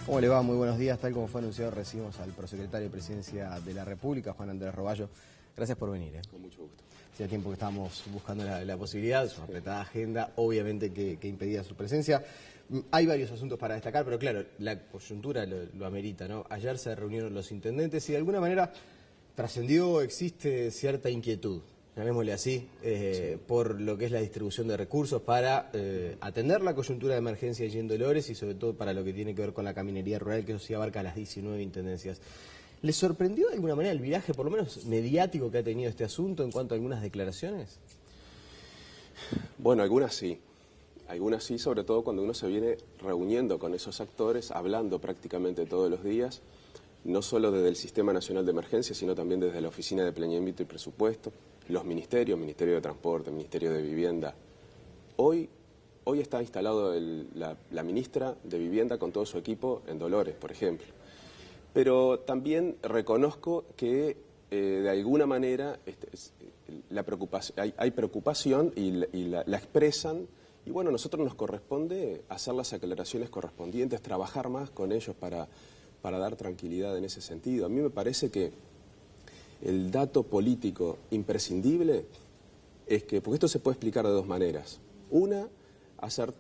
¿Cómo le va? Muy buenos días. Tal como fue anunciado, recibimos al prosecretario de Presidencia de la República, Juan Andrés Roballo. Gracias por venir. Con mucho gusto. Hacía tiempo que estábamos buscando la posibilidad, su apretada agenda, obviamente que impedía su presencia. Hay varios asuntos para destacar, pero claro, la coyuntura lo amerita, ¿no? Ayer se reunieron los intendentes y de alguna manera trascendió, existe cierta inquietud, llamémosle así, por lo que es la distribución de recursos para atender la coyuntura de emergencia allí en Dolores y sobre todo para lo que tiene que ver con la caminería rural, que eso sí abarca las 19 intendencias. ¿Les sorprendió de alguna manera el viraje, por lo menos mediático, que ha tenido este asunto en cuanto a algunas declaraciones? Bueno, algunas sí, sobre todo cuando uno se viene reuniendo con esos actores, hablando prácticamente todos los días, no solo desde el Sistema Nacional de Emergencia, sino también desde la Oficina de Planeamiento y Presupuesto, los ministerios, Ministerio de Transporte, Ministerio de Vivienda. Hoy está instalado la ministra de Vivienda con todo su equipo en Dolores, por ejemplo. Pero también reconozco que de alguna manera hay preocupación y la expresan, y bueno, a nosotros nos corresponde hacer las aclaraciones correspondientes, trabajar más con ellos para dar tranquilidad en ese sentido. A mí me parece que el dato político imprescindible es que, porque esto se puede explicar de dos maneras. Una, hacer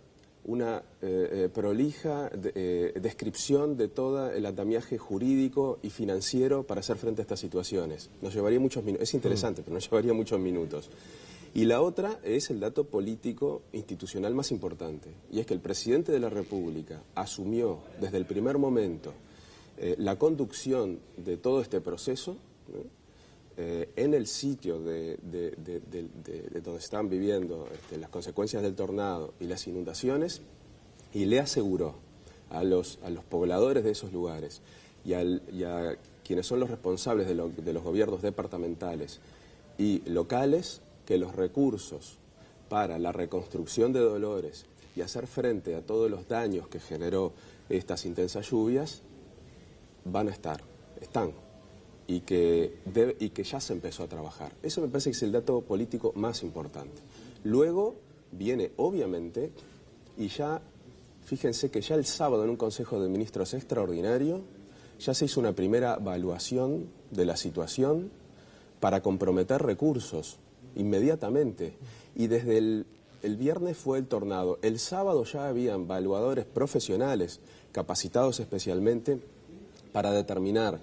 una prolija descripción de todo el andamiaje jurídico y financiero para hacer frente a estas situaciones. Nos llevaría muchos minutos, es interesante, pero nos llevaría muchos minutos. Y la otra es el dato político institucional más importante, y es que el presidente de la República asumió desde el primer momento la conducción de todo este proceso, en el sitio de donde están viviendo las consecuencias del tornado y las inundaciones, y le aseguró a los pobladores de esos lugares y a quienes son los responsables de los gobiernos departamentales y locales que los recursos para la reconstrucción de Dolores y hacer frente a todos los daños que generó estas intensas lluvias van a están. Y que ya se empezó a trabajar. Eso me parece que es el dato político más importante. Luego viene, obviamente, y ya, fíjense que ya el sábado en un Consejo de Ministros extraordinario, ya se hizo una primera evaluación de la situación para comprometer recursos inmediatamente. Y desde el viernes fue el tornado. El sábado ya habían evaluadores profesionales, capacitados especialmente para determinar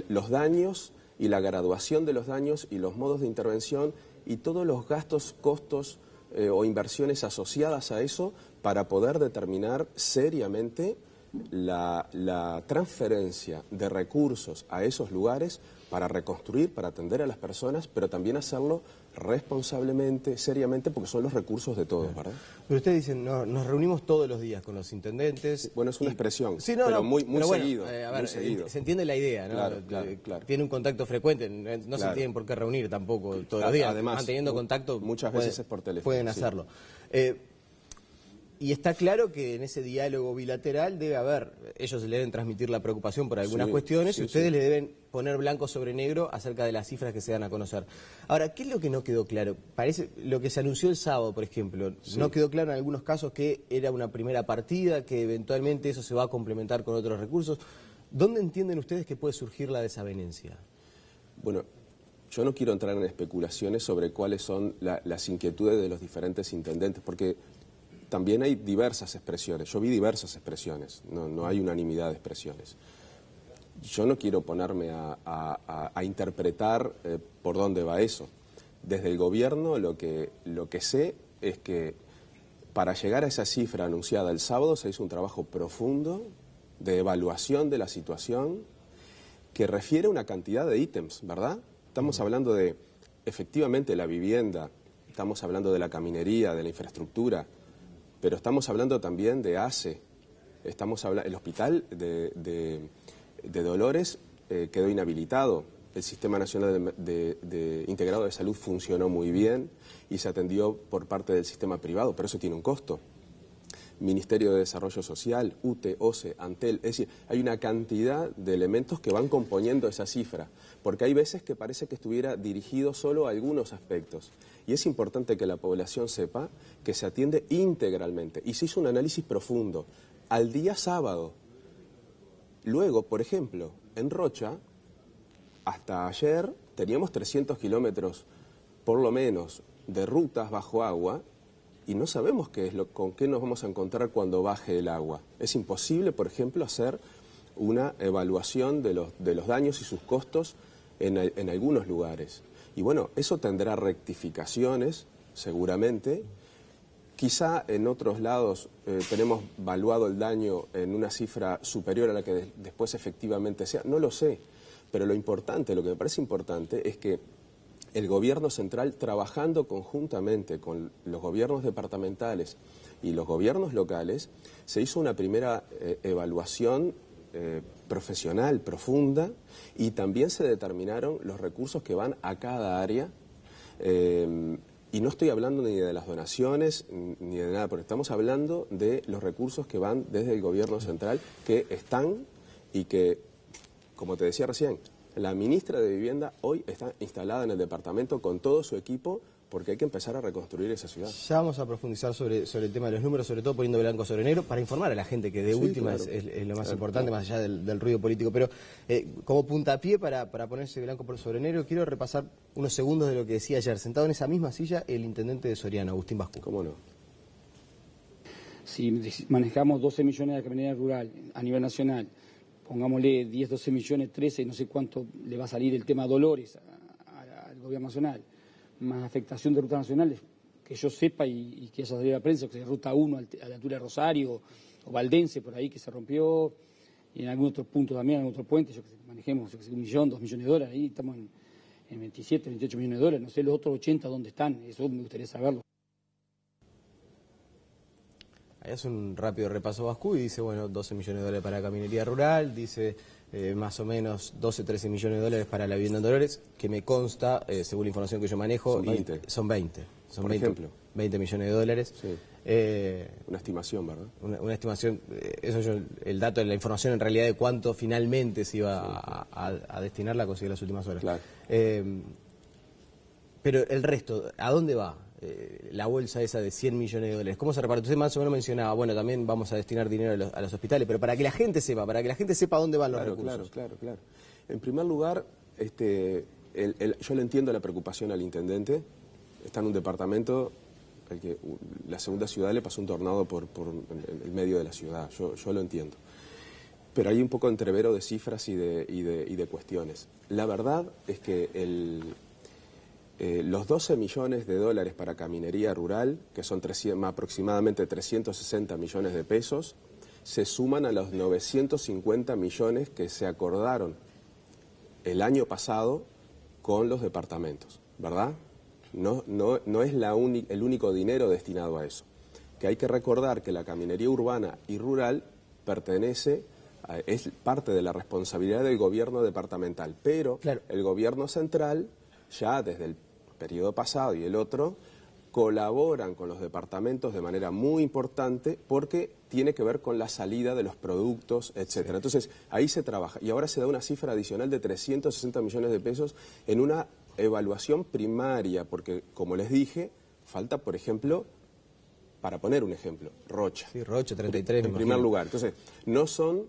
los daños y la graduación de los daños y los modos de intervención y todos los gastos, costos o inversiones asociadas a eso para poder determinar seriamente la transferencia de recursos a esos lugares para reconstruir, para atender a las personas, pero también hacerlo responsablemente, seriamente, porque son los recursos de todos, ¿verdad? Pero ustedes dicen, no, nos reunimos todos los días con los intendentes. Bueno, es una expresión, sí, pero muy pero bueno, seguido. Muy seguido. Se entiende la idea, ¿no? Claro. Tiene un contacto frecuente, no se tienen por qué reunir tampoco todos los días. Además, manteniendo contacto, muchas veces es por teléfono. Pueden hacerlo. Y está claro que en ese diálogo bilateral debe haber, ellos le deben transmitir la preocupación por algunas cuestiones y ustedes le deben poner blanco sobre negro acerca de las cifras que se dan a conocer. Ahora, ¿qué es lo que no quedó claro? Parece lo que se anunció el sábado, por ejemplo, no quedó claro en algunos casos que era una primera partida, que eventualmente eso se va a complementar con otros recursos. ¿Dónde entienden ustedes que puede surgir la desavenencia? Bueno, yo no quiero entrar en especulaciones sobre cuáles son las inquietudes de los diferentes intendentes, porque también hay diversas expresiones. Yo vi diversas expresiones, no hay unanimidad de expresiones. Yo no quiero ponerme a interpretar por dónde va eso. Desde el gobierno lo que sé es que para llegar a esa cifra anunciada el sábado se hizo un trabajo profundo de evaluación de la situación que refiere a una cantidad de ítems, ¿verdad? Estamos hablando de, efectivamente, la vivienda, estamos hablando de la caminería, de la infraestructura, pero estamos hablando también de ACE, el hospital de Dolores quedó inhabilitado, el Sistema Nacional Integrado de Salud funcionó muy bien y se atendió por parte del sistema privado, pero eso tiene un costo. Ministerio de Desarrollo Social, UTE, OCE, Antel, es decir, hay una cantidad de elementos que van componiendo esa cifra, porque hay veces que parece que estuviera dirigido solo a algunos aspectos. Y es importante que la población sepa que se atiende integralmente. Y se hizo un análisis profundo. Al día sábado luego, por ejemplo, en Rocha, hasta ayer teníamos 300 kilómetros, por lo menos, de rutas bajo agua, y no sabemos con qué nos vamos a encontrar cuando baje el agua. Es imposible, por ejemplo, hacer una evaluación de los daños y sus costos en algunos lugares. Y bueno, eso tendrá rectificaciones, seguramente. Quizá en otros lados tenemos valuado el daño en una cifra superior a la que después efectivamente sea. No lo sé, pero lo que me parece importante es que el gobierno central, trabajando conjuntamente con los gobiernos departamentales y los gobiernos locales, se hizo una primera evaluación profesional, profunda, y también se determinaron los recursos que van a cada área. Y no estoy hablando ni de las donaciones ni de nada, porque estamos hablando de los recursos que van desde el gobierno central, que están y que, como te decía recién, la ministra de Vivienda hoy está instalada en el departamento con todo su equipo, porque hay que empezar a reconstruir esa ciudad. Ya vamos a profundizar sobre el tema de los números, sobre todo poniendo blanco sobre negro, para informar a la gente que de última claro, es lo más importante, más allá del ruido político. Pero como puntapié para ponerse blanco sobre negro, quiero repasar unos segundos de lo que decía ayer, sentado en esa misma silla, el intendente de Soriano, Agustín Bascu. ¿Cómo no? Si manejamos 12 millones de caminaría rural a nivel nacional, pongámosle 10, 12 millones, 13, no sé cuánto le va a salir el tema Dolores al gobierno nacional, más afectación de rutas nacionales, que yo sepa y que haya salido a la prensa, que es Ruta 1 a la altura de Rosario o Valdense, por ahí que se rompió, y en algún otro punto también, en otro puente, yo que sé, manejemos 1 millón, 2 millones de dólares, ahí estamos en 27, 28 millones de dólares, no sé los otros 80 dónde están, eso me gustaría saberlo. Ahí hace un rápido repaso Bascu y dice, bueno, 12 millones de dólares para la caminería rural, dice más o menos 12, 13 millones de dólares para la vivienda en Dolores, que me consta, según la información que yo manejo, Son 20. Son 20. Son Por 20, ejemplo. 20 millones de dólares. Sí. Una estimación, ¿verdad? Una estimación, el dato de la información en realidad de cuánto finalmente se iba a destinar la conseguí en las últimas horas. Claro. Pero el resto, ¿a dónde va? La bolsa esa de 100 millones de dólares, ¿cómo se reparte? Usted más o menos mencionaba, bueno, también vamos a destinar dinero a los hospitales, pero para que la gente sepa dónde van los recursos. Claro. En primer lugar, yo le entiendo la preocupación al intendente. Está en un departamento al que la segunda ciudad le pasó un tornado por el medio de la ciudad, yo lo entiendo. Pero hay un poco entrevero de cifras y de cuestiones. La verdad es que los 12 millones de dólares para caminería rural, que son aproximadamente 360 millones de pesos, se suman a los 950 millones que se acordaron el año pasado con los departamentos, ¿verdad? No es el único dinero destinado a eso. Que hay que recordar que la caminería urbana y rural es parte de la responsabilidad del gobierno departamental, pero claro, el gobierno central, ya desde el periodo pasado y el otro, colaboran con los departamentos de manera muy importante porque tiene que ver con la salida de los productos, etcétera. Entonces, ahí se trabaja. Y ahora se da una cifra adicional de 360 millones de pesos en una evaluación primaria, porque, como les dije, falta, por ejemplo, para poner un ejemplo, Rocha. Sí, Rocha, 33. En primer lugar. Entonces, no son...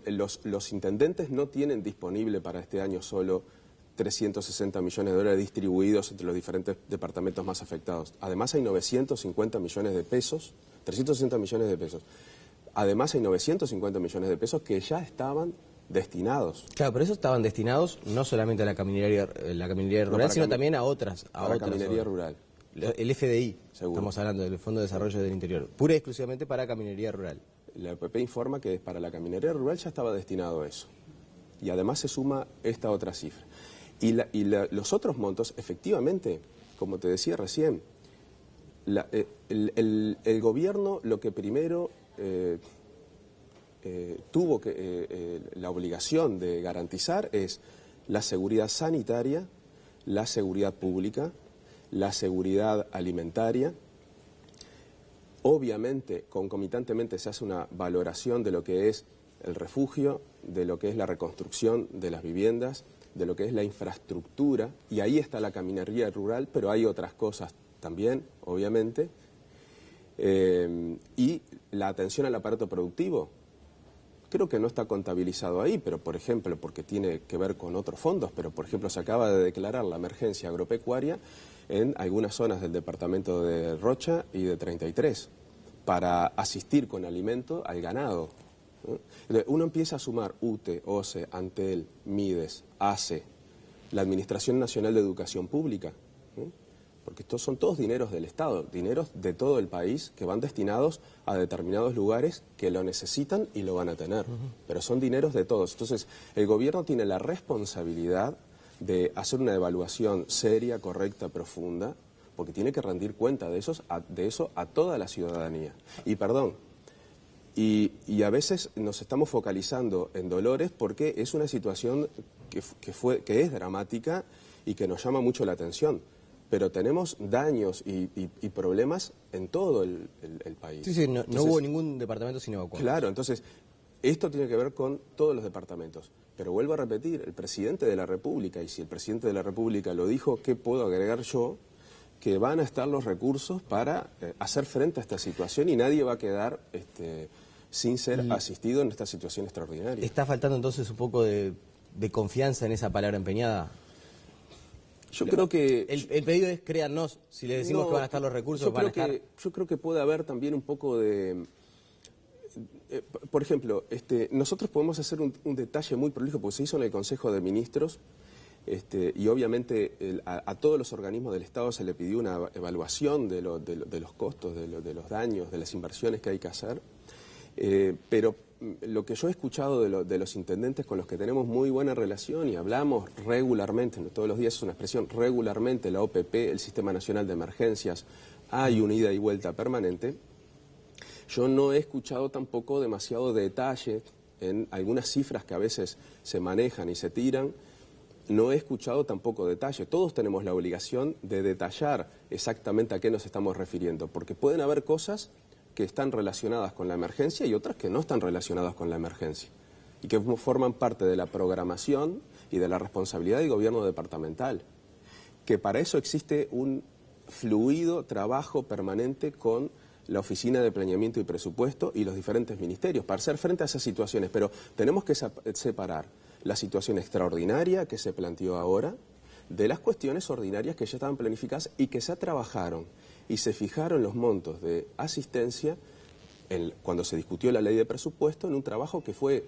los intendentes no tienen disponible para este año solo 360 millones de dólares distribuidos entre los diferentes departamentos más afectados. Además hay 950 millones de pesos, 360 millones de pesos. Además hay 950 millones de pesos que ya estaban destinados. Claro, pero esos estaban destinados no solamente a la caminería rural, sino también a otras. Para caminería rural. El FDI, seguro. Estamos hablando del Fondo de Desarrollo del Interior, pura y exclusivamente para caminería rural. La EPP informa que para la caminería rural ya estaba destinado a eso. Y además se suma esta otra cifra. Y los otros montos, efectivamente, como te decía recién, el gobierno lo que primero tuvo la obligación de garantizar es la seguridad sanitaria, la seguridad pública, la seguridad alimentaria. Obviamente, concomitantemente se hace una valoración de lo que es el refugio, de lo que es la reconstrucción de las viviendas, de lo que es la infraestructura, y ahí está la caminería rural, pero hay otras cosas también, obviamente, y la atención al aparato productivo, Creo que no está contabilizado ahí, pero por ejemplo, porque tiene que ver con otros fondos, pero por ejemplo se acaba de declarar la emergencia agropecuaria en algunas zonas del departamento de Rocha y de 33 para asistir con alimento al ganado. Entonces, uno empieza a sumar UTE, OCE, Antel, Mides, ACE, la Administración Nacional de Educación Pública, porque estos son todos dineros del Estado, dineros de todo el país que van destinados a determinados lugares que lo necesitan y lo van a tener, pero son dineros de todos. Entonces, el gobierno tiene la responsabilidad de hacer una evaluación seria, correcta, profunda, porque tiene que rendir cuenta de eso a toda la ciudadanía. Y perdón, y a veces nos estamos focalizando en Dolores porque es una situación que es dramática y que nos llama mucho la atención. Pero tenemos daños y problemas en todo el país. Sí, no hubo ningún departamento sin evacuar. Claro, entonces, esto tiene que ver con todos los departamentos. Pero vuelvo a repetir, el presidente de la República, y si el presidente de la República lo dijo, ¿qué puedo agregar yo? Que van a estar los recursos para hacer frente a esta situación y nadie va a quedar sin ser asistido en esta situación extraordinaria. ¿Está faltando entonces un poco de confianza en esa palabra empeñada? Yo creo que... El pedido es créannos, si le decimos que van a estar los recursos, van a estar... Yo creo que puede haber también un poco de... por ejemplo, nosotros podemos hacer un detalle muy prolijo, porque se hizo en el Consejo de Ministros, y obviamente a todos los organismos del Estado se le pidió una evaluación de los costos, de los daños, de las inversiones que hay que hacer, pero lo que yo he escuchado de los intendentes con los que tenemos muy buena relación y hablamos regularmente, no todos los días es una expresión, regularmente la OPP, el Sistema Nacional de Emergencias, hay una ida y vuelta permanente. Yo no he escuchado tampoco demasiado detalle en algunas cifras que a veces se manejan y se tiran. No he escuchado tampoco detalle. Todos tenemos la obligación de detallar exactamente a qué nos estamos refiriendo, porque pueden haber cosas que están relacionadas con la emergencia y otras que no están relacionadas con la emergencia y que forman parte de la programación y de la responsabilidad del gobierno departamental, que para eso existe un fluido trabajo permanente con la Oficina de Planeamiento y Presupuesto y los diferentes ministerios para hacer frente a esas situaciones, pero tenemos que separar la situación extraordinaria que se planteó ahora de las cuestiones ordinarias que ya estaban planificadas y que se trabajaron y se fijaron los montos de asistencia cuando se discutió la ley de presupuesto en un trabajo que fue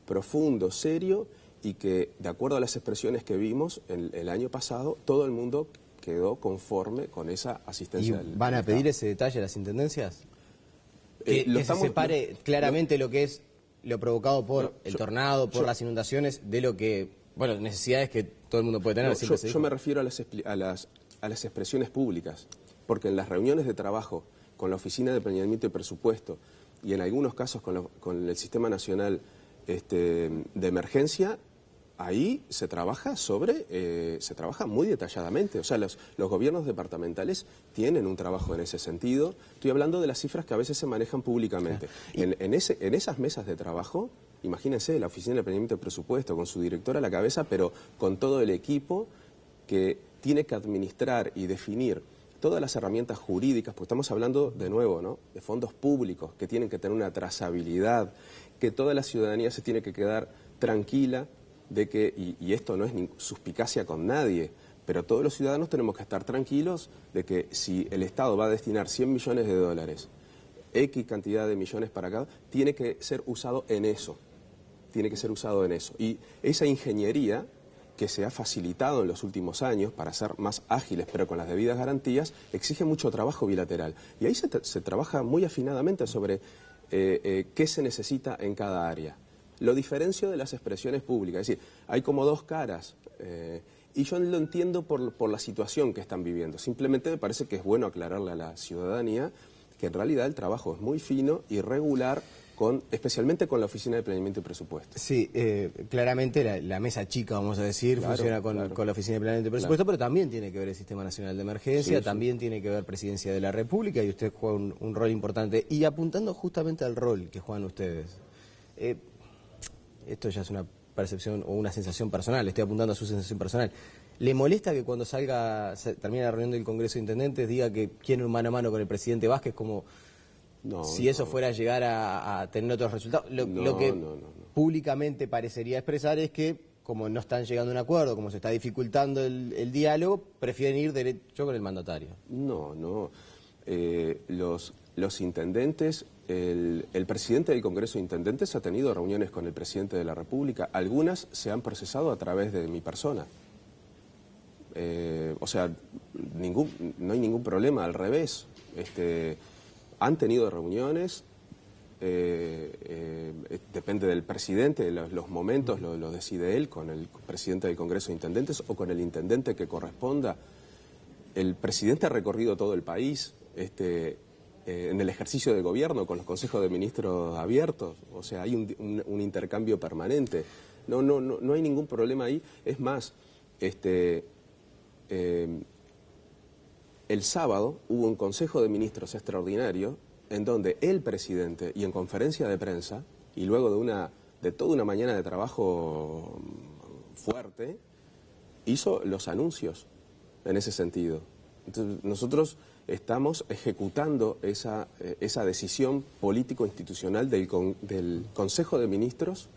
profundo, serio y que, de acuerdo a las expresiones que vimos el año pasado, todo el mundo quedó conforme con esa asistencia. ¿Y van a pedir ese detalle a las intendencias? Que se separe claramente lo que es lo provocado por el tornado, por las inundaciones, de lo que, bueno, necesidades que todo el mundo puede tener. Yo me refiero a las expresiones públicas, porque en las reuniones de trabajo con la Oficina de Planeamiento y Presupuesto y en algunos casos con el Sistema Nacional de Emergencia, ahí se trabaja se trabaja muy detalladamente. O sea, los gobiernos departamentales tienen un trabajo en ese sentido. Estoy hablando de las cifras que a veces se manejan públicamente. En esas mesas de trabajo, imagínense, la Oficina de Planeamiento y Presupuesto con su director a la cabeza, pero con todo el equipo que tiene que administrar y definir todas las herramientas jurídicas, porque estamos hablando de nuevo, ¿no?, de fondos públicos que tienen que tener una trazabilidad, que toda la ciudadanía se tiene que quedar tranquila de que, y esto no es suspicacia con nadie, pero todos los ciudadanos tenemos que estar tranquilos de que si el Estado va a destinar 100 millones de dólares, X cantidad de millones para acá, tiene que ser usado en eso, Y esa ingeniería que se ha facilitado en los últimos años para ser más ágiles, pero con las debidas garantías, exige mucho trabajo bilateral. Y ahí se trabaja muy afinadamente sobre qué se necesita en cada área. Lo diferencio de las expresiones públicas, es decir, hay como dos caras, y yo lo entiendo por la situación que están viviendo. Simplemente me parece que es bueno aclararle a la ciudadanía que en realidad el trabajo es muy fino y regular, especialmente con la Oficina de Planeamiento y Presupuesto. Sí, claramente la mesa chica, vamos a decir, funciona con la Oficina de Planeamiento y Presupuesto, pero también tiene que ver el Sistema Nacional de Emergencia, también tiene que ver Presidencia de la República, y usted juega un rol importante. Y apuntando justamente al rol que juegan ustedes, esto ya es una percepción o una sensación personal, estoy apuntando a su sensación personal. ¿Le molesta que cuando termine la reunión del Congreso de Intendentes diga que quiere un mano a mano con el presidente Vázquez, como si eso fuera a llegar a tener otros resultados. Lo que públicamente parecería expresar es que, como no están llegando a un acuerdo, como se está dificultando el diálogo, prefieren ir derecho con el mandatario. No. Los intendentes, el presidente del Congreso de Intendentes ha tenido reuniones con el presidente de la República. Algunas se han procesado a través de mi persona. O sea, no hay ningún problema, al revés. Han tenido reuniones, depende del presidente, los momentos lo decide él, con el presidente del Congreso de Intendentes o con el intendente que corresponda. El presidente ha recorrido todo el país en el ejercicio de gobierno con los consejos de ministros abiertos. O sea, hay un intercambio permanente. No hay ningún problema ahí. Es más, el sábado hubo un consejo de ministros extraordinario en donde el presidente, y en conferencia de prensa, y luego de toda una mañana de trabajo fuerte, hizo los anuncios en ese sentido. Entonces, nosotros estamos ejecutando esa decisión político-institucional del Consejo de Ministros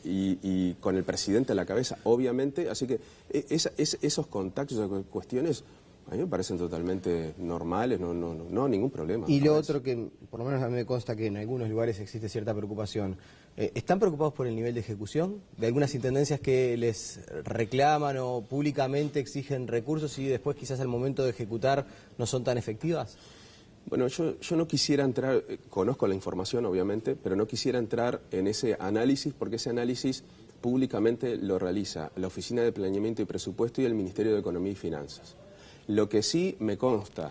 y con el presidente a la cabeza, obviamente. Así que esos contactos, esas cuestiones, a mí me parecen totalmente normales, no ningún problema. Y lo otro que, por lo menos a mí me consta que en algunos lugares existe cierta preocupación, ¿están preocupados por el nivel de ejecución de algunas intendencias que les reclaman o públicamente exigen recursos y después quizás al momento de ejecutar no son tan efectivas? Bueno, yo no quisiera entrar, conozco la información obviamente, pero no quisiera entrar en ese análisis porque ese análisis públicamente lo realiza la Oficina de Planeamiento y Presupuesto y el Ministerio de Economía y Finanzas. Lo que sí me consta,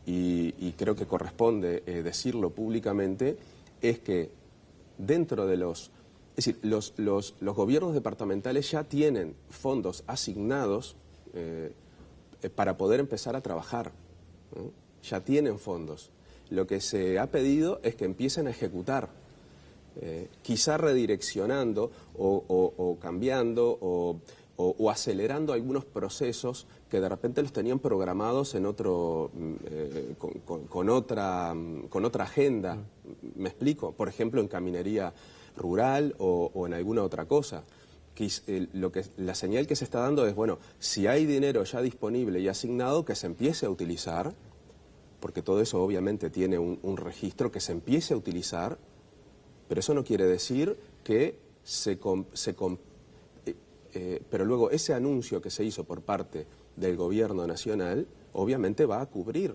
y creo que corresponde decirlo públicamente, es que dentro de los gobiernos departamentales ya tienen fondos asignados para poder empezar a trabajar, ¿no? Ya tienen fondos. Lo que se ha pedido es que empiecen a ejecutar, quizá redireccionando o cambiando o acelerando algunos procesos que de repente los tenían programados en otro, con otra agenda. ¿Me explico? Por ejemplo, en caminería rural o en alguna otra cosa. La señal que se está dando es, bueno, si hay dinero ya disponible y asignado, que se empiece a utilizar, porque todo eso obviamente tiene un registro, que se empiece a utilizar, pero eso no quiere decir que pero luego ese anuncio que se hizo por parte del gobierno nacional obviamente va a cubrir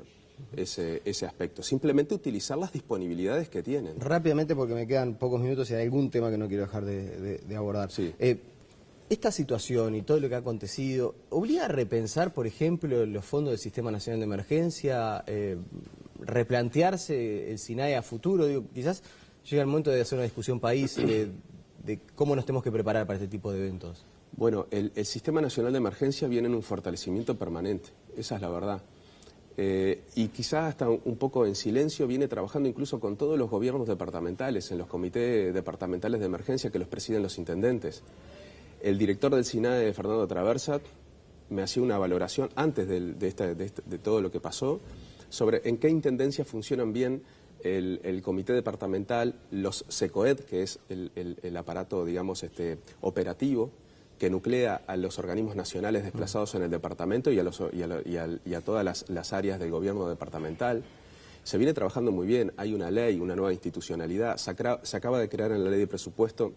ese aspecto, simplemente utilizar las disponibilidades que tienen. Rápidamente, porque me quedan pocos minutos y hay algún tema que no quiero dejar de abordar. Sí. Esta situación y todo lo que ha acontecido, ¿obliga a repensar, por ejemplo, los fondos del Sistema Nacional de Emergencia, replantearse el SINAE a futuro? Digo, quizás llega el momento de hacer una discusión país de cómo nos tenemos que preparar para este tipo de eventos. Bueno, el Sistema Nacional de Emergencia viene en un fortalecimiento permanente, esa es la verdad. Y quizás hasta un poco en silencio viene trabajando incluso con todos los gobiernos departamentales, en los comités departamentales de emergencia que los presiden los intendentes. El director del SINAE, Fernando Traversat, me hacía una valoración antes de todo lo que pasó sobre en qué intendencias funcionan bien el comité departamental, los SECOED, que es el aparato, digamos, operativo, que nuclea a los organismos nacionales desplazados en el departamento y a todas las áreas del gobierno departamental. Se viene trabajando muy bien, hay una ley, una nueva institucionalidad, se acaba de crear en la ley de presupuesto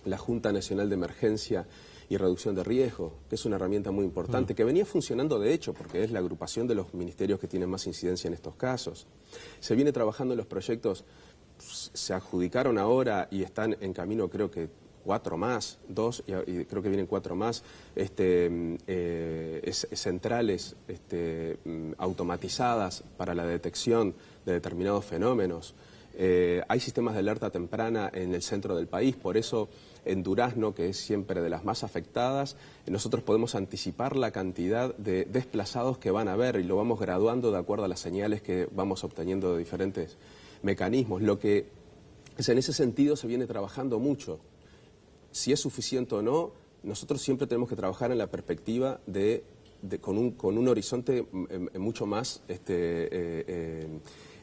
la Junta Nacional de Emergencia y Reducción de Riesgo, que es una herramienta muy importante, que venía funcionando de hecho, porque es la agrupación de los ministerios que tienen más incidencia en estos casos. Se viene trabajando en los proyectos, se adjudicaron ahora y están en camino creo que 4 más, 2 y creo que vienen 4 más, centrales automatizadas para la detección de determinados fenómenos. Hay sistemas de alerta temprana en el centro del país, por eso en Durazno, que es siempre de las más afectadas, nosotros podemos anticipar la cantidad de desplazados que van a haber y lo vamos graduando de acuerdo a las señales que vamos obteniendo de diferentes mecanismos. Lo que es, en ese sentido se viene trabajando mucho. Si es suficiente o no, nosotros siempre tenemos que trabajar en la perspectiva con un horizonte mucho más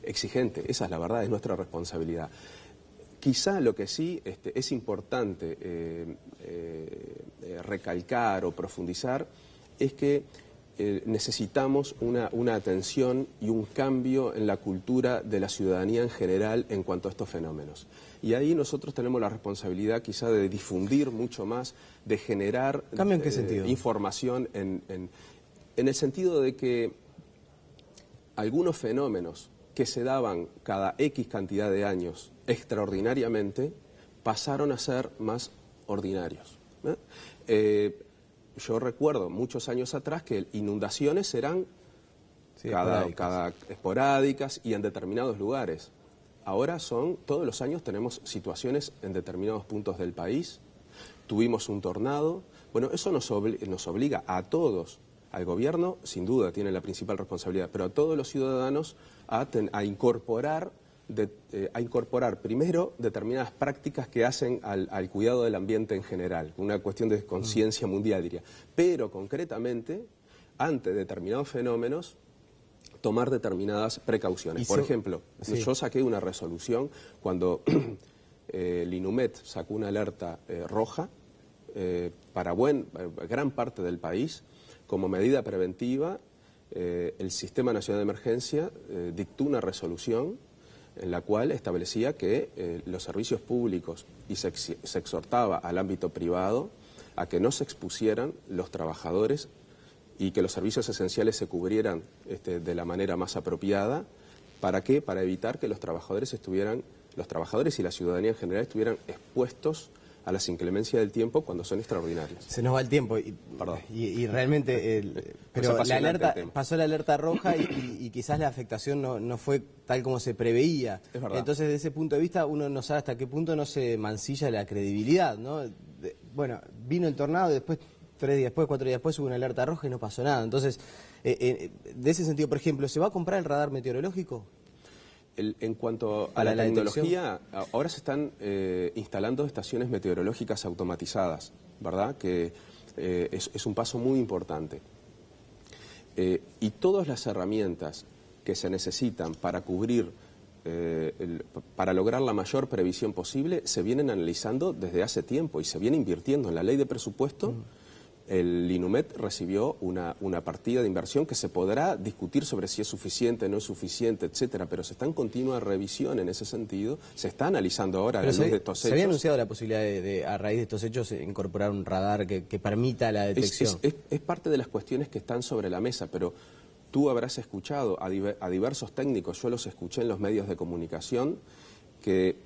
exigente. Esa es la verdad, es nuestra responsabilidad. Quizá lo que sí es importante recalcar o profundizar es que necesitamos una atención y un cambio en la cultura de la ciudadanía en general en cuanto a estos fenómenos. Y ahí nosotros tenemos la responsabilidad quizá de difundir mucho más, de generar ¿Cambio en qué sentido? Información en el sentido de que algunos fenómenos que se daban cada X cantidad de años extraordinariamente pasaron a ser más ordinarios. Yo recuerdo muchos años atrás que inundaciones eran esporádicas y en determinados lugares. Ahora todos los años tenemos situaciones en determinados puntos del país. Tuvimos un tornado. Bueno, eso nos obliga a todos, al gobierno sin duda tiene la principal responsabilidad, pero a todos los ciudadanos a incorporar primero determinadas prácticas que hacen al cuidado del ambiente en general, una cuestión de conciencia mundial, diría. Pero concretamente, ante determinados fenómenos, tomar determinadas precauciones. Por ejemplo, yo saqué una resolución cuando el INUMET sacó una alerta roja para gran parte del país. Como medida preventiva, el Sistema Nacional de Emergencia dictó una resolución en la cual establecía que los servicios públicos y se exhortaba al ámbito privado a que no se expusieran los trabajadores y que los servicios esenciales se cubrieran de la manera más apropiada. ¿Para qué? Para evitar que los trabajadores y la ciudadanía en general estuvieran expuestos a las inclemencias del tiempo cuando son extraordinarias. Se nos va el tiempo y realmente pero la alerta pasó la alerta roja y quizás la afectación no fue tal como se preveía. Es verdad. Entonces, desde ese punto de vista, uno no sabe hasta qué punto no se mancilla la credibilidad, ¿no? Bueno, vino el tornado y después 3 días después, 4 días después hubo una alerta roja y no pasó nada. Entonces, de ese sentido, por ejemplo, ¿se va a comprar el radar meteorológico? En cuanto a la tecnología, ahora se están instalando estaciones meteorológicas automatizadas, ¿verdad? Que es un paso muy importante. Y todas las herramientas que se necesitan para cubrir, para lograr la mayor previsión posible, se vienen analizando desde hace tiempo y se viene invirtiendo en la ley de presupuesto. El INUMET recibió una partida de inversión que se podrá discutir sobre si es suficiente, no es suficiente, etcétera, pero se está en continua revisión en ese sentido, se está analizando ahora a la luz de estos hechos. ¿Se había anunciado la posibilidad de a raíz de estos hechos, incorporar un radar que permita la detección? Es parte de las cuestiones que están sobre la mesa, pero tú habrás escuchado a diversos técnicos, yo los escuché en los medios de comunicación, que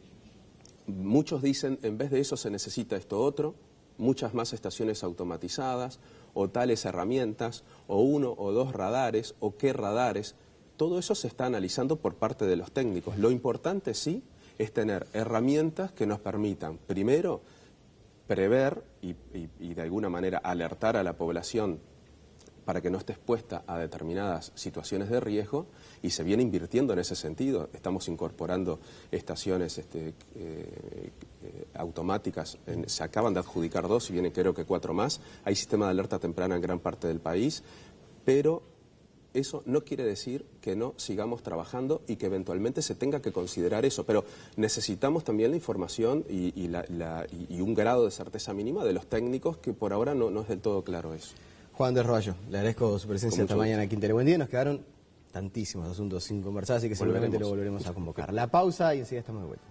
muchos dicen, en vez de eso se necesita esto otro, muchas más estaciones automatizadas, o tales herramientas, o 1 o 2 radares, o qué radares. Todo eso se está analizando por parte de los técnicos. Lo importante, sí, es tener herramientas que nos permitan, primero, prever y de alguna manera alertar a la población para que no esté expuesta a determinadas situaciones de riesgo, y se viene invirtiendo en ese sentido. Estamos incorporando estaciones automáticas, se acaban de adjudicar 2 y vienen creo que 4 más. Hay sistema de alerta temprana en gran parte del país, pero eso no quiere decir que no sigamos trabajando y que eventualmente se tenga que considerar eso, pero necesitamos también la información y un grado de certeza mínima de los técnicos, que por ahora no es del todo claro eso. Juan de Roballo, le agradezco su presencia esta mañana aquí en Tele Buen Día. Nos quedaron tantísimos asuntos sin conversar, así que seguramente lo volveremos a convocar. La pausa y enseguida estamos de vuelta.